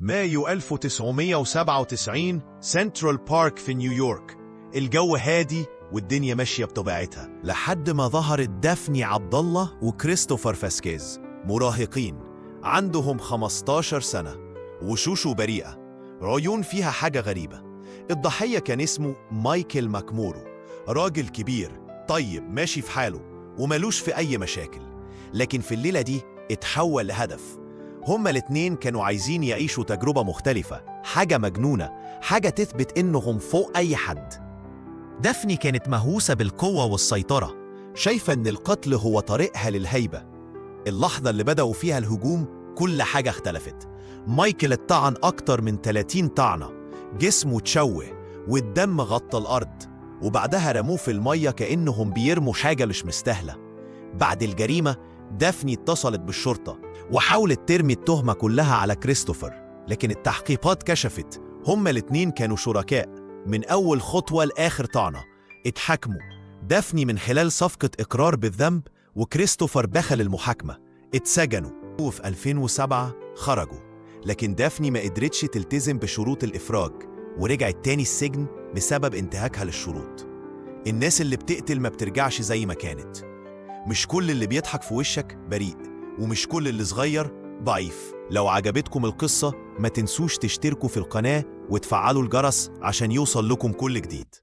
مايو 1997 سنترال بارك في نيويورك. الجو هادي والدنيا ماشية بطبيعتها لحد ما ظهرت دافني عبد الله وكريستوفر فاسكيز، مراهقين عندهم 15 سنة، وشوشو بريئة، عيون فيها حاجة غريبة. الضحية كان اسمه مايكل ماكمورو، راجل كبير طيب ماشي في حاله وملوش في أي مشاكل، لكن في الليلة دي اتحول لهدف. هما الاتنين كانوا عايزين يعيشوا تجربة مختلفة، حاجة مجنونة، حاجة تثبت إنهم فوق أي حد. دافني كانت مهووسة بالقوة والسيطرة، شايفة إن القتل هو طريقها للهيبة. اللحظة اللي بدأوا فيها الهجوم كل حاجة اختلفت. مايكل اتطعن أكتر من 30 طعنة، جسمه اتشوه والدم غطى الأرض، وبعدها رموه في المية كأنهم بيرموا حاجة مش مستاهلة. بعد الجريمة دافني اتصلت بالشرطة وحاولت ترمي التهمة كلها على كريستوفر، لكن التحقيقات كشفت هما الاتنين كانوا شركاء من أول خطوة لآخر طعنة. اتحاكموا، دافني من خلال صفقة إقرار بالذنب وكريستوفر دخل المحاكمة. اتسجنوا وفي 2007 خرجوا، لكن دافني ما قدرتش تلتزم بشروط الإفراج ورجعت تاني السجن بسبب انتهاكها للشروط. الناس اللي بتقتل ما بترجعش زي ما كانت. مش كل اللي بيضحك في وشك بريء، ومش كل اللي صغير ضعيف. لو عجبتكم القصة ما تنسوش تشتركوا في القناة وتفعلوا الجرس عشان يوصل لكم كل جديد.